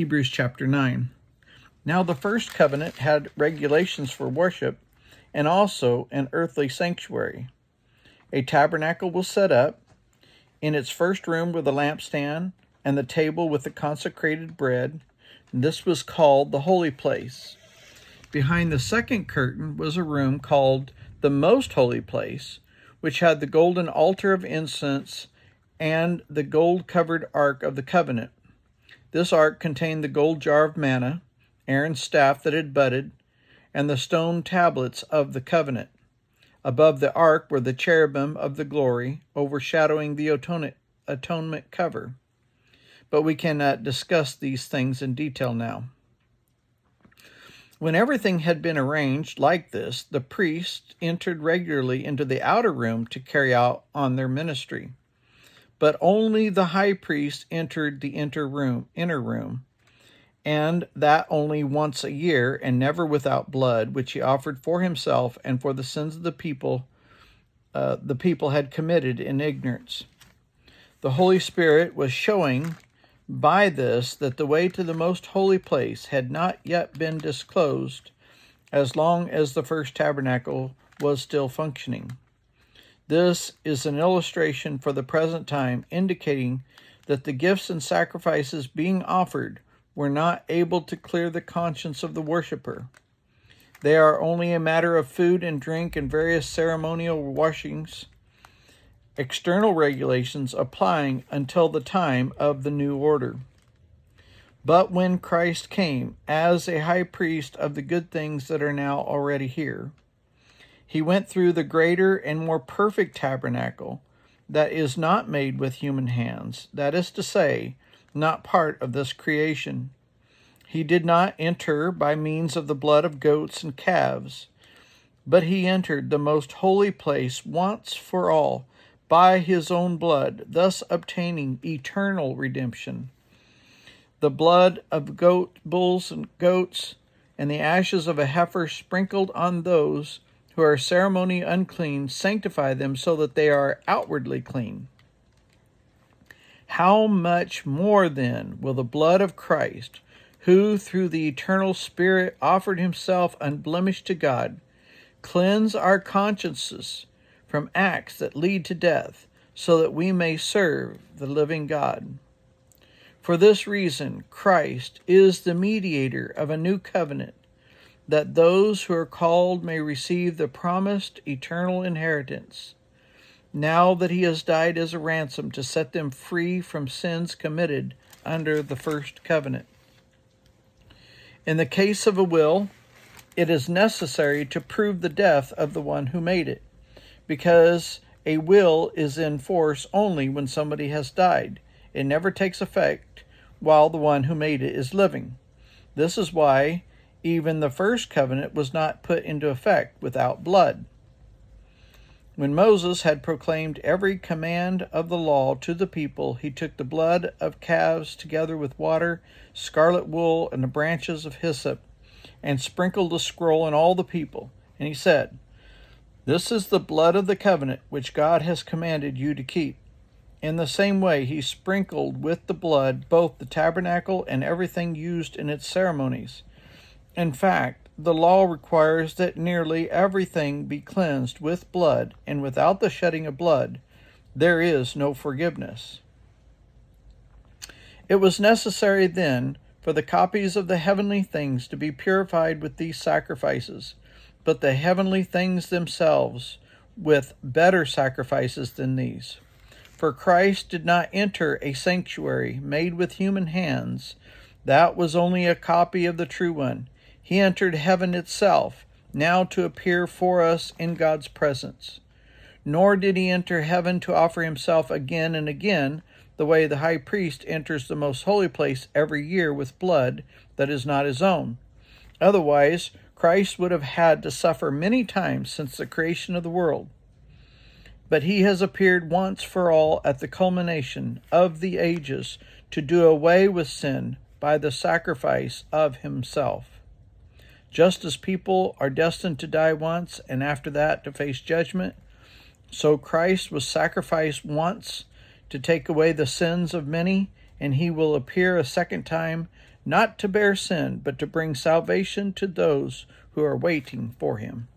Hebrews chapter 9. Now the first covenant had regulations for worship and also an earthly sanctuary. A tabernacle was set up. In its first room were the lampstand and the table with the consecrated bread. This was called the holy place. Behind the second curtain was a room called the most holy place, which had the golden altar of incense and the gold-covered ark of the covenant. This ark contained the gold jar of manna, Aaron's staff that had budded, and the stone tablets of the covenant. Above the ark were the cherubim of the glory, overshadowing the atonement cover. But we cannot discuss these things in detail now. When everything had been arranged like this, the priests entered regularly into the outer room to carry out on their ministry. But only the high priest entered the inner room, and that only once a year, and never without blood, which he offered for himself and for the sins of the people had committed in ignorance. The Holy Spirit was showing by this that the way to the most holy place had not yet been disclosed as long as the first tabernacle was still functioning. This is an illustration for the present time, indicating that the gifts and sacrifices being offered were not able to clear the conscience of the worshiper. They are only a matter of food and drink and various ceremonial washings, external regulations applying until the time of the new order. But when Christ came as a high priest of the good things that are now already here, he went through the greater and more perfect tabernacle that is not made with human hands, that is to say, not part of this creation. He did not enter by means of the blood of goats and calves, but he entered the most holy place once for all by his own blood, thus obtaining eternal redemption. The blood of bulls and goats, and the ashes of a heifer sprinkled on those who are ceremonially unclean sanctify them so that they are outwardly clean. How much more then will the blood of Christ, who through the eternal Spirit offered himself unblemished to God, cleanse our consciences from acts that lead to death, so that we may serve the living God? For this reason, Christ is the mediator of a new covenant, that those who are called may receive the promised eternal inheritance, now that he has died as a ransom to set them free from sins committed under the first covenant. In the case of a will, it is necessary to prove the death of the one who made it, because a will is in force only when somebody has died. It never takes effect while the one who made it is living. This is why even the first covenant was not put into effect without blood. When Moses had proclaimed every command of the law to the people, he took the blood of calves together with water, scarlet wool, and the branches of hyssop, and sprinkled the scroll on all the people. And he said, "This is the blood of the covenant which God has commanded you to keep." In the same way, he sprinkled with the blood both the tabernacle and everything used in its ceremonies. In fact, the law requires that nearly everything be cleansed with blood, and without the shedding of blood, there is no forgiveness. It was necessary then for the copies of the heavenly things to be purified with these sacrifices, but the heavenly things themselves with better sacrifices than these. For Christ did not enter a sanctuary made with human hands. That was only a copy of the true one. He entered heaven itself, now to appear for us in God's presence. Nor did he enter heaven to offer himself again and again, the way the high priest enters the most holy place every year with blood that is not his own. Otherwise, Christ would have had to suffer many times since the creation of the world. But he has appeared once for all at the culmination of the ages to do away with sin by the sacrifice of himself. Just as people are destined to die once and after that to face judgment, so Christ was sacrificed once to take away the sins of many, and he will appear a second time, not to bear sin, but to bring salvation to those who are waiting for him.